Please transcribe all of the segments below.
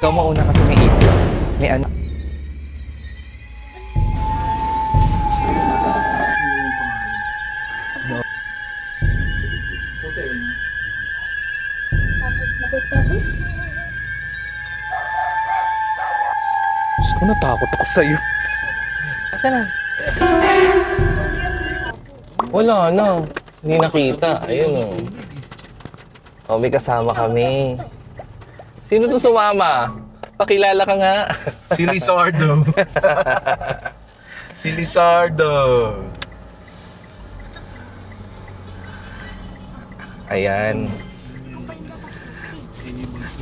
Ikaw mauna kasi may ito. May ano. Diyos ko, natakot ako sa'yo. Asan na? Wala na. Hindi nakita. Ayun o. Oh, may kasama kami. Sino to sumama? Pakilala ka nga. Si Lizardo. Si Lizardo. Ayan.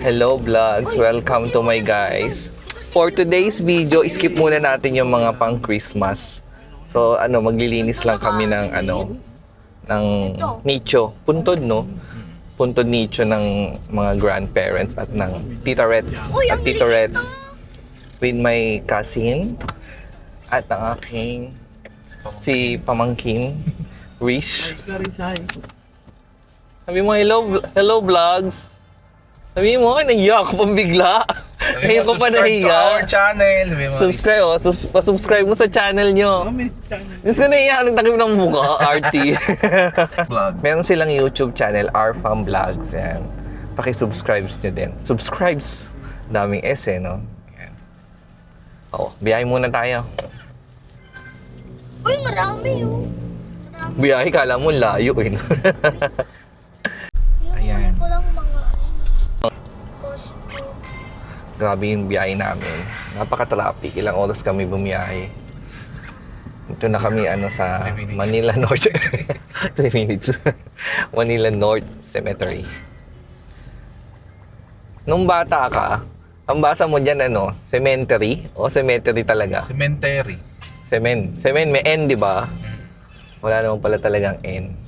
Hello vlogs, welcome to my guys. For today's video, skip muna natin yung mga pang Christmas. So maglilinis lang kami ng ng nicho, puntod no? Puntod nicho ng mga grandparents at ng Tita Reds at Tito Reds with my cousin at ang aking si pamangkin Rish. Sabi mo hello vlogs. Sabi mo, naiyak ko pang bigla. Ngayon ko pa nahiya. Subscribe to our channel. Subscribe, pa-subscribe mo sa channel nyo. Gusto ko naiyak, nagtakip ng mukha, RT. Meron silang YouTube channel, Arfam Vlogs. Yan. Paki-subscribe nyo din. Subscribes. Daming S no? Yan. Oo, biyahe muna tayo. Uy, marami yun. Biyahe, kala mo layo eh. Ayan. Ko lang mga Grabe yung biyahe namin. Napaka-traffic. Ilang oras kami bumiyahe. Ito na kami sa 3 minutes. Manila North. 3 minutes. Manila North Cemetery. Nung bata ka, ang basa mo dyan cemetery o cemetery talaga? Cemetery. Semen may N, di ba? Wala naman pala talagang N.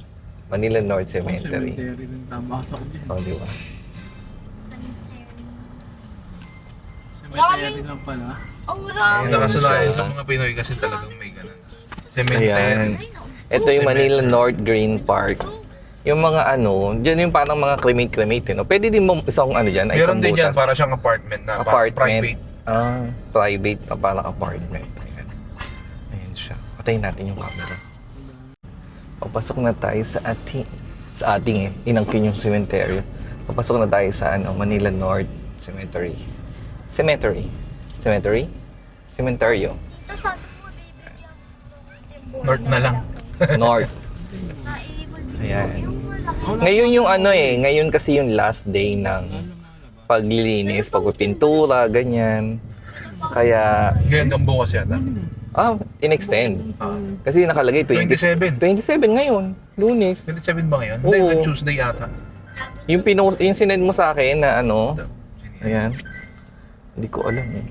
Manila North Cemetery. Cemetery din tama sa kanya. O, di ba? Cemetery lang pala. ang rami. Nakasulayan sa mga Pinoy kasi talagang may ganun. Cemetery. Ayan. Ito yung Manila North Green Park. Yung mga dyan yung parang mga cremate, no? Pwede din mo isang dyan, ay isang Meron din yan butas. para siyang apartment na Apartment. private. Private na parang apartment. Ayan. Ayan siya. Patayin natin yung camera. Papasok na tayo sa ating inangkin yung cemetery. Papasok na tayo sa Manila North Cemetery. Cemeterio. Ito sabi mo, baby, North na lang. North. Ayan. Ngayon yung ngayon kasi yung last day ng paglilinis, pagpipintura, ganyan. Kaya, Hanggang bukas yata. in-extend. Ah. Kasi nakalagay 27. 27 ngayon, Lunes. 27 ba ngayon? Oo. Hindi, Tuesday yata. Yung sinend mo sa akin na ayan. Hindi ko alam eh.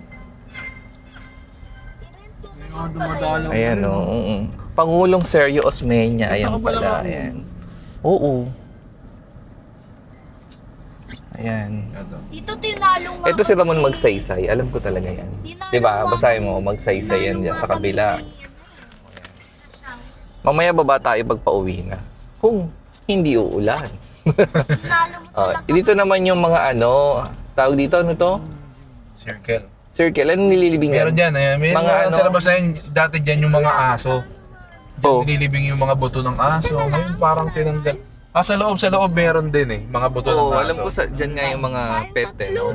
May mga dumadalang. Ayan Pangulong Sergio Osmeña, ayan pala, ayan. Oo. Ayan. Dito tinalo nga. Ito si Ramon Magsaysay, alam ko talaga yan. Diba? Basahin mo, Magsaysay yan dyan sa kabila. Mamaya baba tayo pagpa-uwi na. Kung hindi uulan. Tinalo mo talaga. Dito naman yung mga tawag dito, ano to? Circle. Circle, anong nililibing yan? Meron dyan. May Mga mga sa labas na yun, dati dyan yung mga aso. Oh. Nililibing yung mga buto ng aso. Ngayon parang tinanggal. Sa loob meron din mga buto ng Oo, aso. alam ko dyan nga yung mga pet no?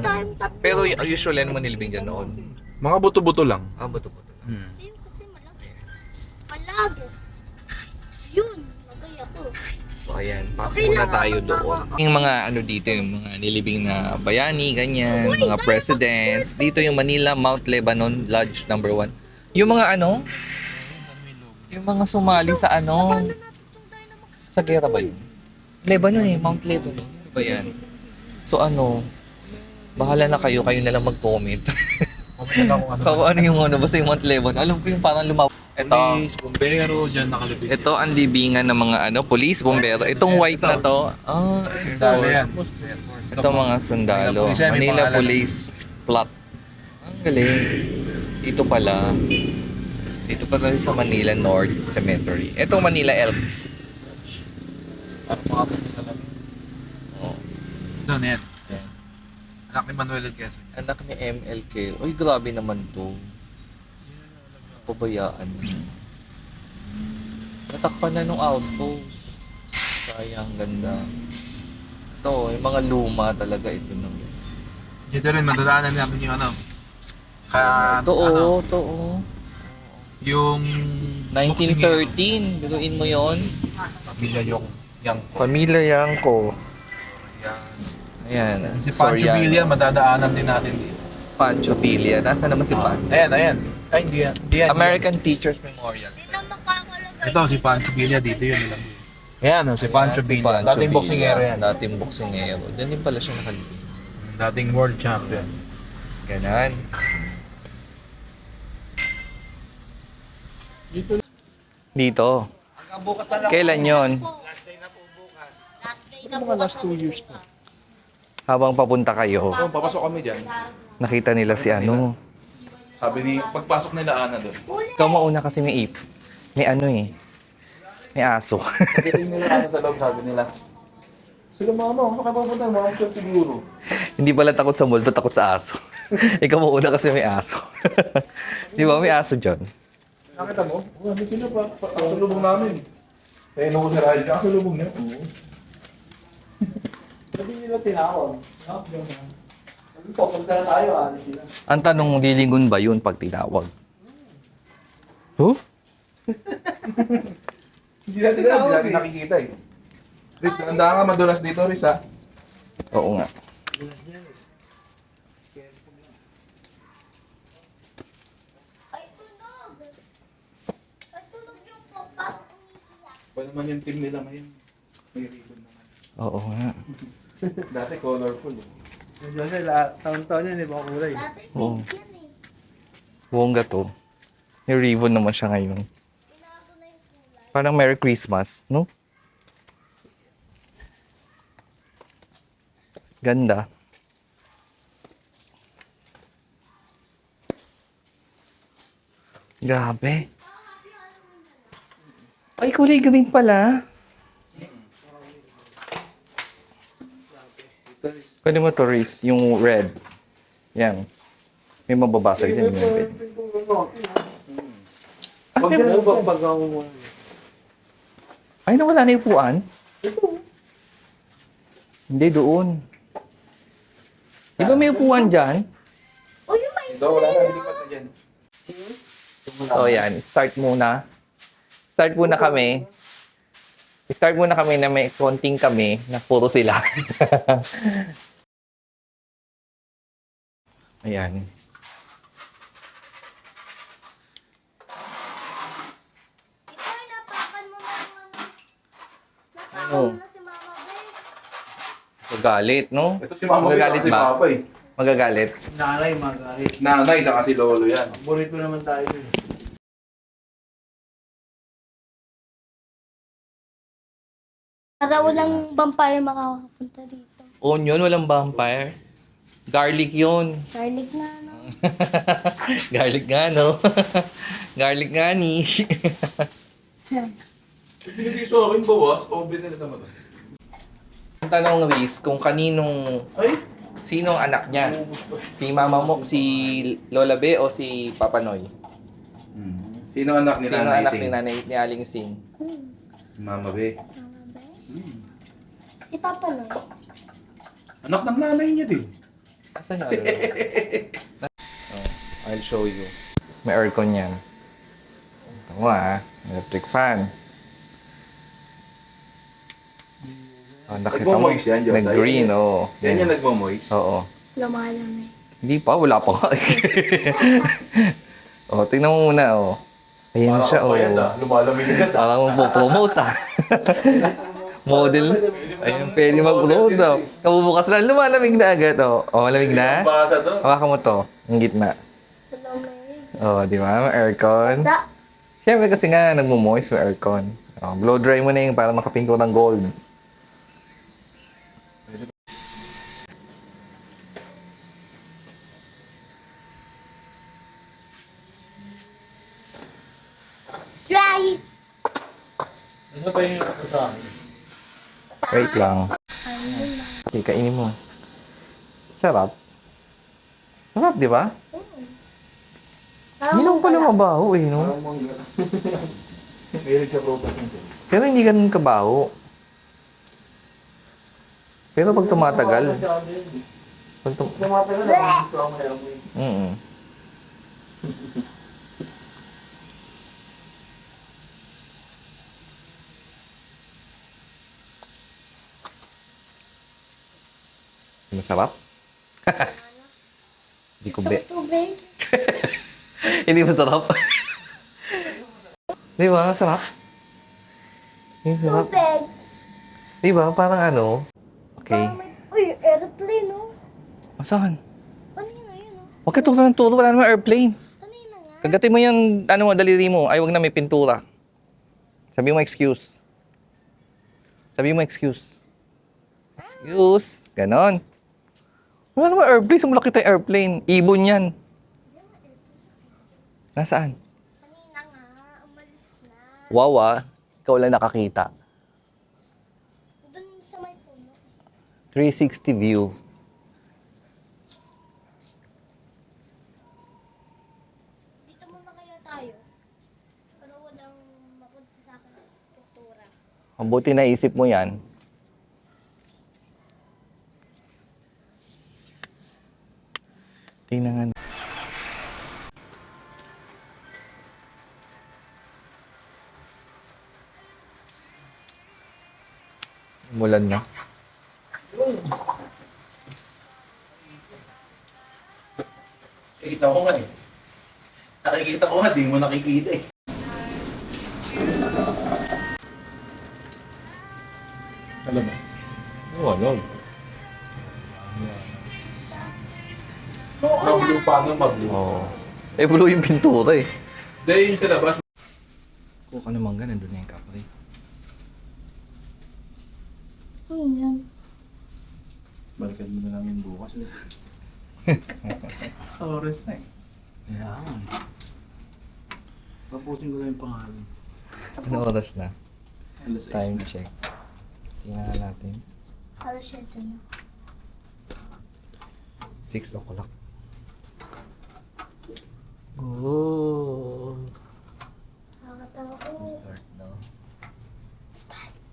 Pero usually ano mo nilibing dyan noon? Mga buto-buto lang. Buto-buto lang. Ayun kasi malaki. Palagi. Yun, nagay ako. So ayan, pasok muna tayo doon. Yung mga dito, yung mga nilibing na bayani, ganyan, mga presidents. Dito yung Manila Mount Lebanon Lodge number 1. Yung mga yung mga sumali sa sa gera ba yun? Lebanon Mount Lebanon. Ano ba yan? So bahala na kayo na lang mag-comment. Kung ano yung basta yung Mount Lebanon. Alam ko yung parang lumaw. Ito. Police, bombero, dyan nakalibig. Ito ang libingan ng mga police, bombero. Itong white na to. Dali yan. Ito mga sundalo. Manila Police Plot. Ang galing. Dito pala sa Manila North Cemetery. Itong Manila Elks. Parang mga pumunta lang. Oh. Doon yan. Anak ni Manuel and Quezon. Anak ni MLK. Uy, grabe naman to. Pabayaan. Natakpan na nung outpost. Sayang, ganda. Ito, yung mga luma talaga ito nung. Dito rin, madadaanan natin yung ano. Ito, ano, ito, oh. yung 1913. Biluin mo yon. Pamilya yung Pamilya Yangko. yan. Ayan. Si Pancho Soriano. Villa, madadaanan din natin dito. Pancho Villa. Nasaan naman si Pancho? Ayan. Ay, hindi yan. Hindi yan. American Teachers Memorial. Hindi na makakalagay. Ito, si Pancho Villa, dito yun. Ayan, si Pancho Ayan, si Villa. Pancho Dating Villa. boksingero yan. Dating boksingero. Diyan din pala siya nakalibing. Dating world champion. Ganon. Dito. Kailan yon? Last day na po. Last 2 years po. Habang papunta kayo, Oh, papasok kami dyan. nakita nila si ano. Sabi ni, pagpasok nila Ana doon. Ikaw mauna kasi may ano eh. May aso. Pagdating nila Ana sa loob, sabi nila. Sila mama, makapapunta, mga siguro. Hindi pala takot sa multo, takot sa aso. Ikaw mauna kasi may aso. Di ba may aso dyan? Nakita mo? Oh, hindi sila pa. Kasulubong namin. Eh, nung si Ryan, kasulubong niya. Sabi nila tinawag. Sabi ko, punta na tayo, alis sila. Ang tanong, lilingon ba yun pag tinawag? Huh? Hindi natin nakikita eh. Riz, handa ka madulas dito, Riz, ha? Oo nga. Ay, tunog. Ay, tunog yung papa. Ba naman yung team nila ngayon? May ribbon naman. Oo nga. Dati colorful eh. Kasi taon-taon yan, ibang kulay. Dati Oo. pink yan eh. Buongga to. May ribbon naman siya ngayon. Tinago na yung kulay. Parang Merry Christmas, no? Ganda. Grabe. Ay, kulay green pala. Pwede mo to, Riz, yung red. Yan. May mababasag din yung red. Pag bagbagaw mo. Ay, nawala na yung upuan? Hindi, doon. Di ba may upuan dyan? Oh, yung may Ito, wala na, hindi pa na dyan. So, yan. Start muna. Start muna kami. Start muna kami na may konting kami na puro sila. Ayan. Ito ay napakan mo na yung ano. Napakan Ano? mo na si Mama Beth. Magagalit, no? Ito si Mama Magagalit si ba? Papa eh. Magagalit. Nanay, magalit. Nanay, saka si Lolo yan. Burrito naman tayo eh. Para walang vampire makakapunta dito. Onion, walang vampire. Garlic yun. Garlic na, no? Garlic nga, no? Garlic nga ni. Hindi sa akin bawas o binili naman. Ang tanong, Riz, kung kaninong, Ay, sinong anak niya? Si mama mo, si Lola Be o si Papa Noy? Sino anak ni Sino Nanay anak Sing? ni Nanay ni Aling Sing? Mama Be. Mama Beth? Si Papa no? Anak ng nanay niya din. Asan yung ano? Oh, I'll show you. May aircon yan. Ito mo electric fan. Oh, nakita mo, Nagmo-moist yan, Diyos. nag-green, oo. Yan yung nagmo-moist. Oo. Lumalamig. Hindi pa, wala pa nga. Oh, tingnan mo muna, oh. Ayan siya, oh. Lumalamig agad ah. Parang magpo-promote, ah. Model. Ayun, pwede mag-promote, oh. Kabubukas lang, lumalamig na agad, oh. Oh, malamig na? Basa doon. Hawakan mo to, yung gitna. Lumalamig. Oh, di ba? May aircon. Sa? Siyempre kasi nga, nagmo-moist may aircon. Oh, blow dry mo na yung para makapinto ng gold. Dry! Ano ba yung sa akin? Wait lang. Ayun na. Okay, kainin mo. Sarap. Sarap, di ba? Parang Hindi naman pala wala. mabaho eh, no? Parang mangga. Mahilig siya prutas niya. Pero hindi ganun kabaho. Pero pag tumatagal, pag tum- Tumatagal na. Gusto ako may amoy. Mm. Masarap? Hindi ko be. Tubig. Hindi masarap. Di ba? Masarap. Hindi masarap. Tubig. Di ba? Parang ano? Okay. Parang may... Uy, aeroplane, oh. Asahan? Kanina yun, oh. Huwag ka turo ng turo. Wala naman airplane. Kanina nga. Kagatin mo yung ano mo, daliri mo. Ay, wag na may pintura. Sabi mo excuse. Sabi mo excuse. Excuse. Ganon. Wala naman airplane. Sa malaki tayo airplane. Ibon yan. Nasaan? Kanina nga. Umalis na. Wow ah. Ikaw lang nakakita. Doon sa may puno. 360 view. Dito muna kaya tayo. Para walang mapunta sa akin ng kultura. Ang buti naisip mo yan. Tingnan nga. Mulan na. Nakikita ko nga eh. Nakikita ko nga, di mo nakikita eh. Kalabas. Wanog. Mag-blue pa nga, mag-blue. Oo. Eh, blue yung pintura eh. Dahil yung sa labas, Kuha ka naman ganun, doon na yung kapre. Ano yan? balikan mo na lang yung bukas. Oras na eh. Kaya tapusin ko lang yung pangalan. Ano oras na? Alas 6 Time na. check. Tingnan natin. Alas 7 na. 6 o'clock. Oh. Nakakatawa ko. Start now.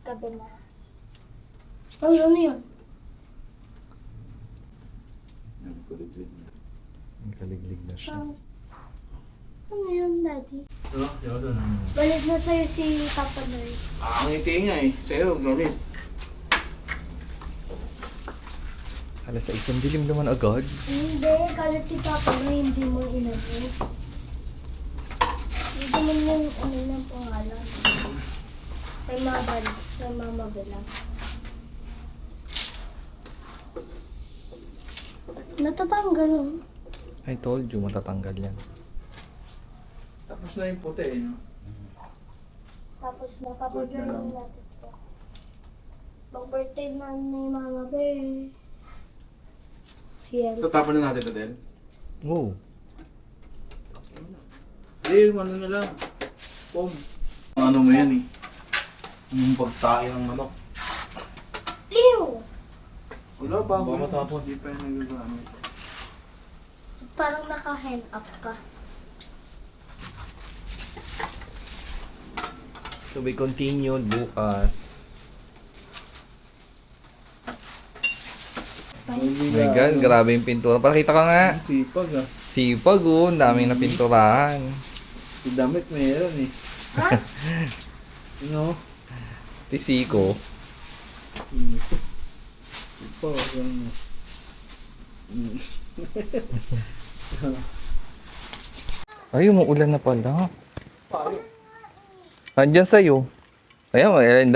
Gabi na. Ay, ano yun? Yan, kulit-kulit na. Ang kaliglig na siya. Ano yun, Daddy? Ano? Yun. Balik na sa'yo si Papa Noy. Ang ngiti nga eh. Sa'yo, galit. Alas 6, ang dilim naman agad. Hindi, galit si Papa Noy, hindi mo inabi. Hindi mo yung ano ng pangalan. Kay Mabal, kay Mama Bella. Natatanggal oh. I told you, matatanggal yan. Tapos na yung puti eh. No? Tapos napapaglalong natin to. Mag-birthday na ni Mama Bear. Yan. Tatapon na natin ito din. Oh. Eh, ano na lang. Pom. Ano mo yan eh. Yung pagtae ng manok. Ew! Wala pa. Baka matapon. Hindi pa yung nagagamit. Parang naka-hand up ka. To be continued bukas. Oh my God, grabe yung pintura. Pakita ka nga. Sipag ah. Sipag oh, ang daming napinturahan. Yung damit meron eh. Ha? Ano? Tisiko. Sipag. Ano? Ay, umuulan na pala. Andyan sa'yo. Ayun,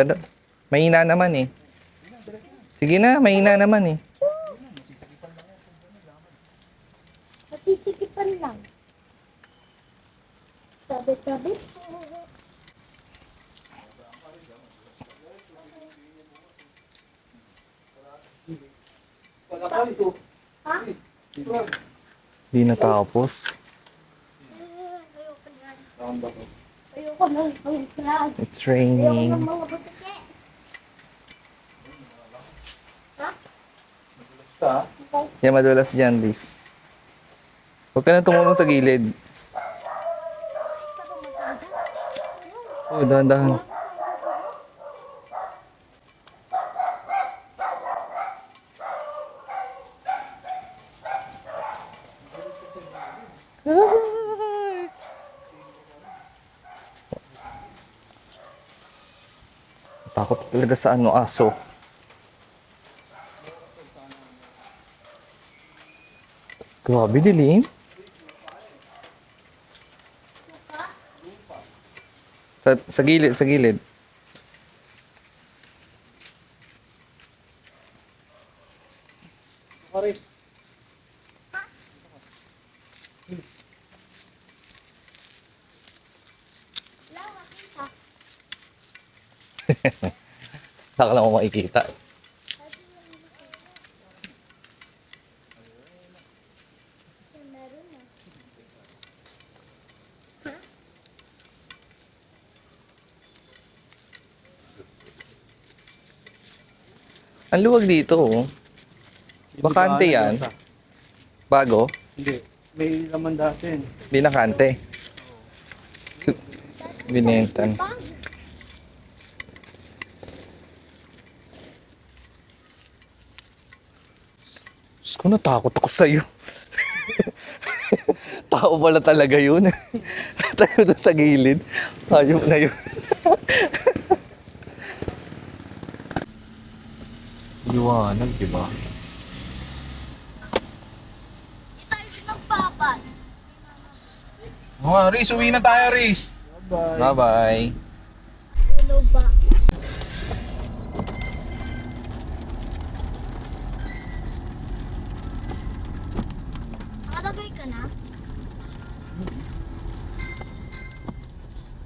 mahina naman eh. Sige na, mahina naman eh. Masisikipan lang. Tabi-tabi. Wala ka ito. Ha? Di natapos. Ayoko yan. Saan ba ito? Ayoko ng pangitlan. It's Ayoko raining. ng mga butike. Ha? Basta. Okay. Yan, madulas dyan, Liz. Huwag ka na tumulong sa gilid. Oh, dahan-dahan. Takot talaga sa ano, aso. Grabe, dilim. Sa gilid, sa gilid. Paris. Wala, makita. Saka lang mo makikita. Kasi meron na. Ang luwag dito, oh. Bakante yan. Bago? Hindi. May laman dati. Binakante. Binentan. Pang! Diyos ko, natakot ako sa'yo. Tao pala talaga yun. Tayo na sa gilid. Hayop na yun. Liwanag, di ba? Hindi tayo sinagpapan. Oh, Riz, uwi na tayo, Riz. Bye. Bye-bye. Ulo ba? Nakalagay ka na?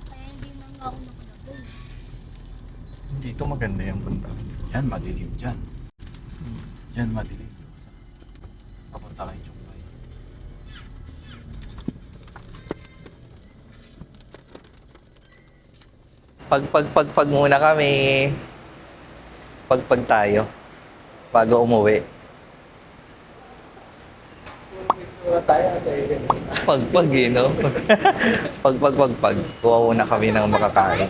Kaya hindi na nga ako nakalagay. Dito maganda yung punta. Yan, madilim dyan. Yan, madilim. Papunta kayo, Chokbay. Pag muna kami. Pagpag tayo. Bago umuwi. Wala tayo sa event. Pagpag eh, no? Pagpag. Kuha muna kami ng makakain.